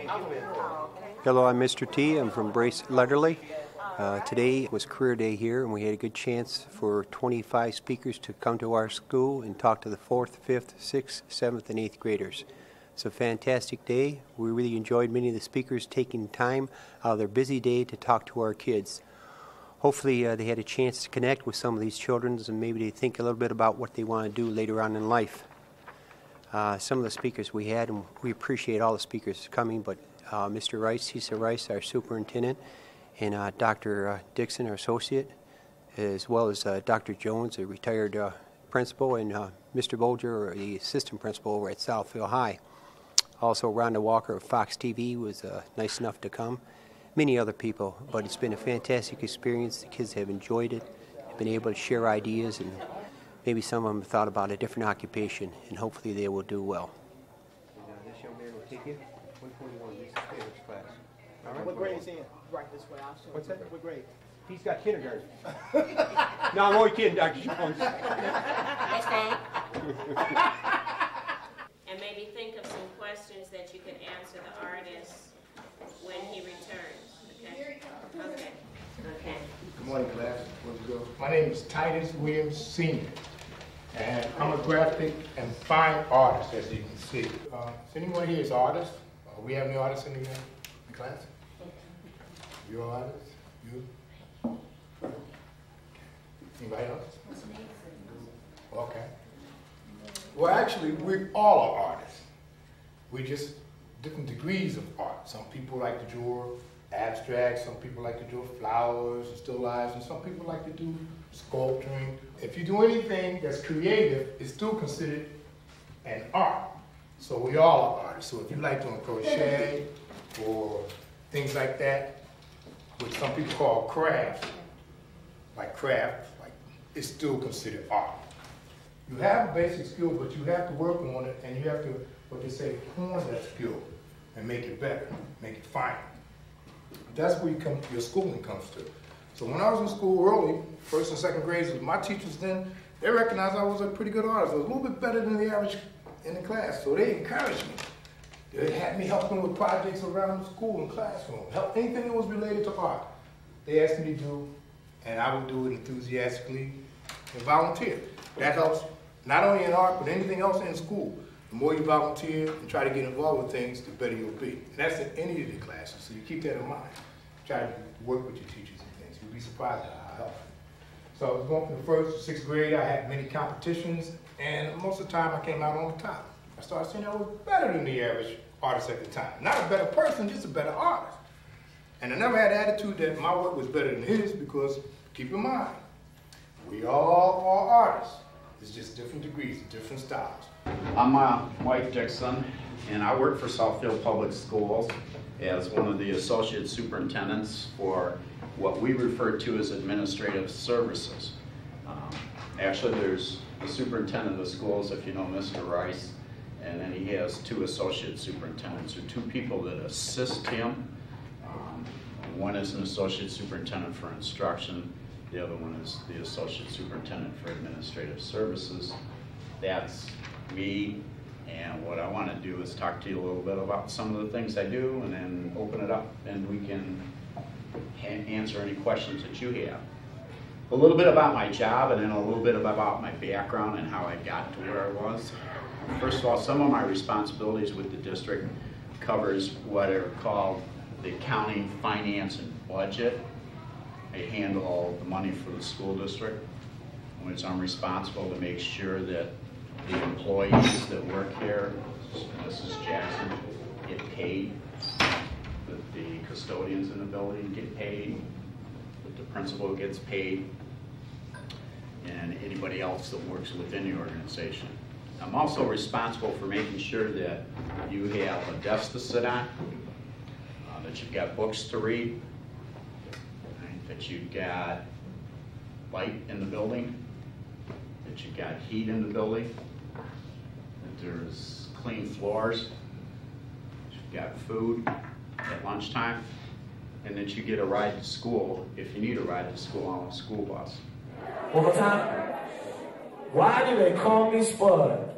Hello, I'm Mr. T. I'm from Brace-Lederle. Today was career day here, and we had a good chance for 25 speakers to come to our school and talk to the 4th, 5th, 6th, 7th, and 8th graders. It's a fantastic day. We really enjoyed many of the speakers taking time out of their busy day to talk to our kids. Hopefully they had a chance to connect with some of these children and maybe they think a little bit about what they want to do later on in life. Some of the speakers we had, and we appreciate all the speakers coming, but Mr. Rice, Cecil Rice, our superintendent, and Dr. Dixon, our associate, as well as Dr. Jones, a retired principal, and Mr. Bolger, the assistant principal over at Southfield High. Also, Rhonda Walker of Fox TV was nice enough to come. Many other people, but it's been a fantastic experience. The kids have enjoyed it, been able to share ideas, and maybe some of them thought about a different occupation, and hopefully they will do well. This young man will take you. 141, this is Taylor's class. All right. What grade is he in? Right this way, I'll show you. What's that? What grade? He's got kindergarten. No, I'm only kidding, Dr. Jones. Yes, ma'am. And maybe think of some questions that you can answer the artist when he returns. Okay? Okay. Okay. Good morning, class. My name is Titus Williams Sr. And I'm a graphic and fine artist, as you can see. Is anyone here is artist? We have any artists in the class? You're an artist? You? Anybody else? Okay. Well, actually, we all are artists. We're just different degrees of art. Some people like to draw abstract, some people like to draw flowers and still lifes, and some people like to do sculpturing. If you do anything that's creative, it's still considered an art. So we all are artists. So if you like doing crochet or things like that, which some people call craft, like it's still considered art. You have a basic skill, but you have to work on it, and you have to, what they say, hone that skill and make it better, make it finer. That's where your schooling comes to. So when I was in school early, 1st and 2nd grades, my teachers then, they recognized I was a pretty good artist. I was a little bit better than the average in the class, so they encouraged me. They had me help them with projects around the school and classroom, help anything that was related to art. They asked me to do, and I would do it enthusiastically and volunteer. That helps not only in art, but anything else in school. The more you volunteer and try to get involved with things, the better you'll be. And that's in any of the classes, so you keep that in mind. Try to work with your teachers and things. You'll be surprised at how helpful. So I was going from the 1st to 6th grade. I had many competitions, and most of the time I came out on the top. I started saying I was better than the average artist at the time. Not a better person, just a better artist. And I never had the attitude that my work was better than his, because keep in mind, we all are artists. It's just different degrees, different styles. I'm Mike Dixon, and I work for Southfield Public Schools as one of the associate superintendents for what we refer to as administrative services. Actually, there's the superintendent of schools, if you know Mr. Rice, and then he has 2 associate superintendents, or 2 people that assist him. One is an associate superintendent for instruction. The other one is the associate superintendent for administrative services. That's me, and what I want to do is talk to you a little bit about some of the things I do, and then open it up and we can answer any questions that you have. A little bit about my job, and then a little bit about my background and how I got to where I was. First of all, some of my responsibilities with the district covers what are called the accounting, finance, and budget. I handle all the money for the school district, which I'm responsible to make sure that the employees that work here, Mrs. Jackson, get paid, that the custodians in the building get paid, that the principal gets paid, and anybody else that works within the organization. I'm also responsible for making sure that you have a desk to sit on, that you've got books to read, that you've got light in the building, that you've got heat in the building, that there's clean floors, that you've got food at lunchtime, and that you get a ride to school if you need a ride to school on a school bus. One more time. Why do they call me Spudd?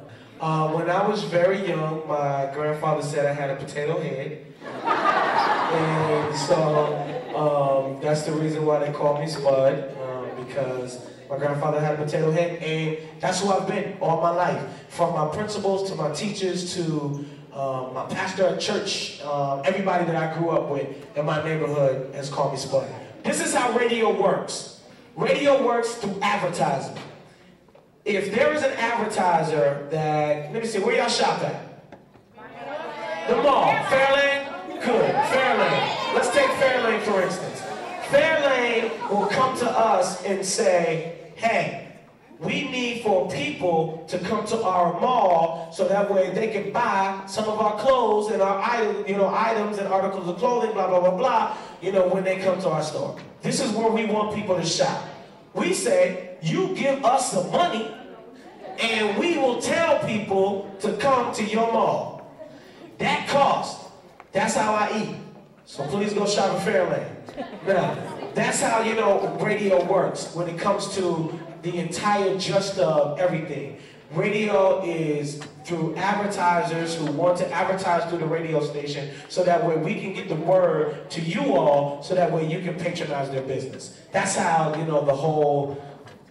When I was very young, my grandfather said I had a potato head. And so that's the reason why they call me Spudd, because my grandfather had a potato head, and that's who I've been all my life. From my principals to my teachers to my pastor at church, everybody that I grew up with in my neighborhood has called me Spudd. This is how radio works. Radio works through advertising. If there is an advertiser that, let me see, where y'all shop at? The mall. Fairlane? Good. Fairlane. Let's take Fairlane for instance. Fairlane will come to us and say, hey, we need for people to come to our mall so that way they can buy some of our clothes and our items and articles of clothing, blah, blah, blah, blah, when they come to our store. This is where we want people to shop. We say, you give us the money and we will tell people to come to your mall. That costs. That's how I eat. So please go shop at Fairlane. Now, that's how, radio works when it comes to the entire gist of everything. Radio is through advertisers who want to advertise through the radio station so that way we can get the word to you all so that way you can patronize their business. That's how, the whole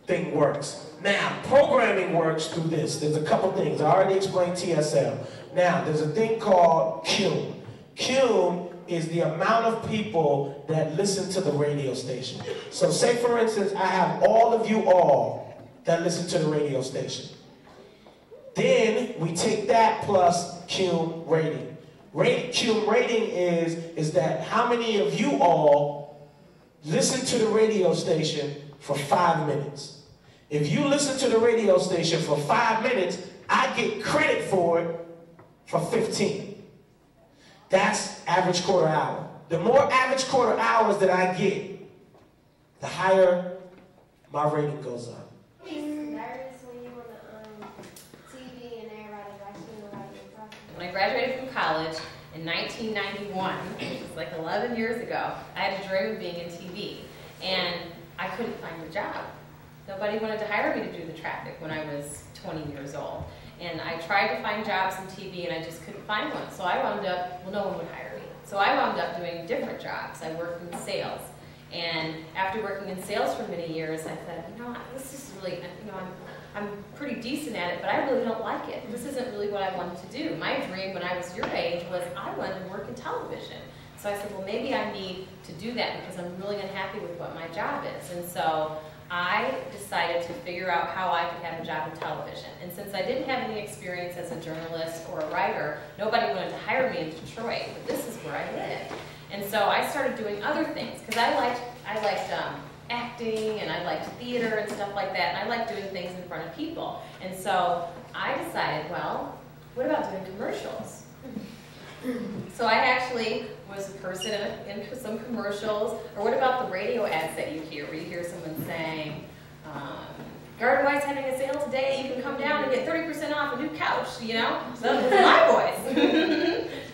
thing works. Now, programming works through this. There's a couple things. I already explained TSL. Now, there's a thing called Q. Q is the amount of people that listen to the radio station. So say, for instance, I have all of you all that listen to the radio station. Then we take that plus Q rating. Q rating is that how many of you all listen to the radio station for 5 minutes. If you listen to the radio station for 5 minutes, I get credit for it for 15. That's average quarter hour. The more average quarter hours that I get, the higher my rating goes up. When I graduated from college in 1991, which was like 11 years ago, I had a dream of being in TV, and I couldn't find a job. Nobody wanted to hire me to do the traffic when I was 20 years old. And I tried to find jobs in TV and I just couldn't find one. So I wound up, no one would hire me. So I wound up doing different jobs. I worked in sales. And after working in sales for many years, I thought, this is really, I'm pretty decent at it, but I really don't like it. This isn't really what I wanted to do. My dream when I was your age was I wanted to work in television. So I said, well, maybe I need to do that because I'm really unhappy with what my job is. And so I decided to figure out how I could have a job in television. And since I didn't have any experience as a journalist or a writer, nobody wanted to hire me in Detroit, but this is where I live. And so I started doing other things because I liked acting and I liked theater and stuff like that, and I liked doing things in front of people. And so I decided, well, what about doing commercials? So I actually was a person in some commercials, or what about the radio ads that you hear, where you hear someone saying, Garden White's having a sale today, you can come down and get 30% off a new couch, So that was my voice.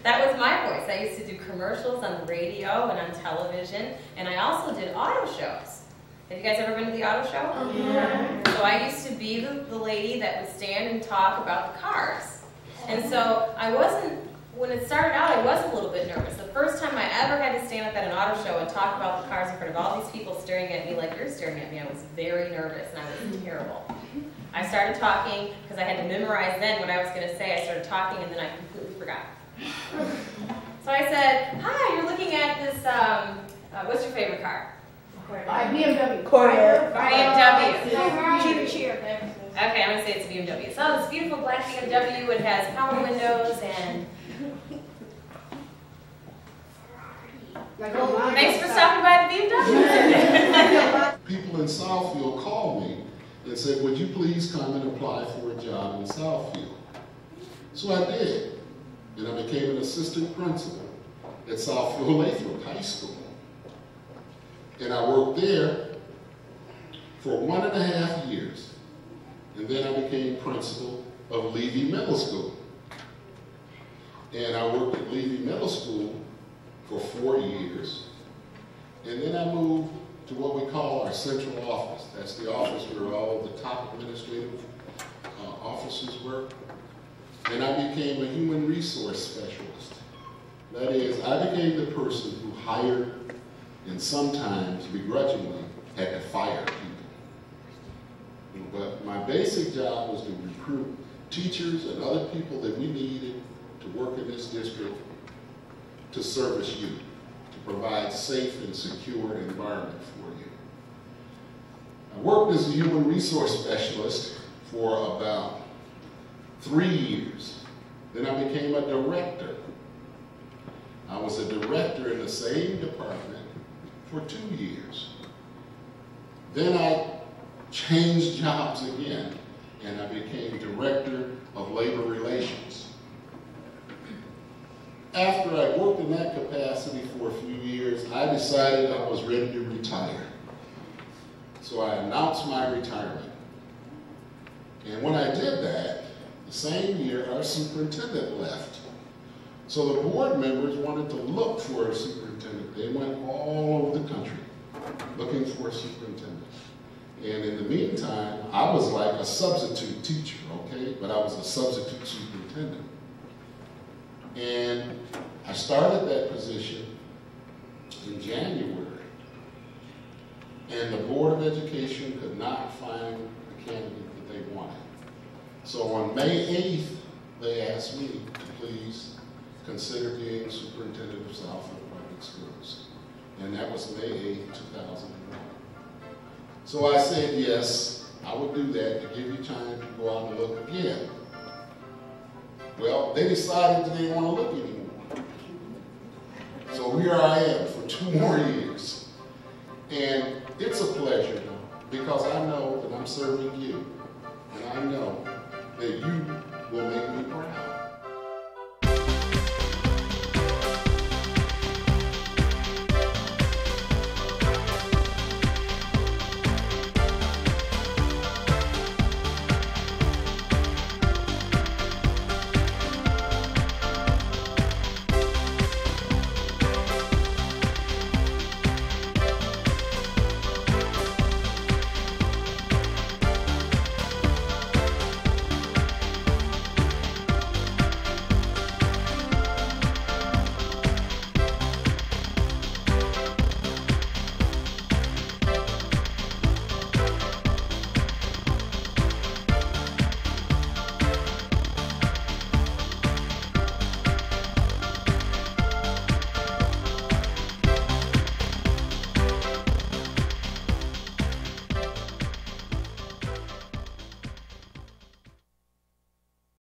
That was my voice. I used to do commercials on the radio and on television, and I also did auto shows. Have you guys ever been to the auto show? Yeah. So I used to be the lady that would stand and talk about the cars. And so when it started out, I was a little bit nervous. The first time I ever had to stand up at an auto show and talk about the cars in front of all these people staring at me like you're staring at me, I was very nervous and I was terrible. I started talking because I had to memorize then what I was going to say. I started talking and then I completely forgot. So I said, hi, you're looking at this, what's your favorite car? BMW. BMW. Cheer. Okay, I'm going to say it's a BMW. So this beautiful black BMW, it has power windows and... Thanks for stopping by the BMW. People in Southfield called me and said, would you please come and apply for a job in Southfield? So I did. And I became an assistant principal at Southfield Lathrop High School. And I worked there for 1.5 years. And then I became principal of Levy Middle School. And I worked at Levy Middle School for 4 years. And then I moved to what we call our central office. That's the office where all the top administrative officers work. and I became a human resource specialist. That is, I became the person who hired and sometimes begrudgingly had to fire people. But my basic job was to recruit teachers and other people that we needed to work in this district to service you, to provide safe and secure environment for you. I worked as a human resource specialist for about 3 years. Then I became a director. I was a director in the same department for 2 years. Then I changed jobs again, and I became director of labor relations. After I worked in that capacity for a few years, I decided I was ready to retire. So I announced my retirement. And when I did that, the same year our superintendent left. So the board members wanted to look for a superintendent. They went all over the country looking for a superintendent. And in the meantime, I was like a substitute teacher, okay? But I was a substitute superintendent. And I started that position in January. And the Board of Education could not find the candidate that they wanted. So on May 8th, they asked me to please consider being superintendent of Southfield Public Schools. And that was May 8th, 2001. So I said, yes, I would do that to give you time to go out and look again. Well, they decided that they didn't want to look anymore. So here I am for 2 more years. And it's a pleasure, because I know that I'm serving you. And I know that you will make me proud.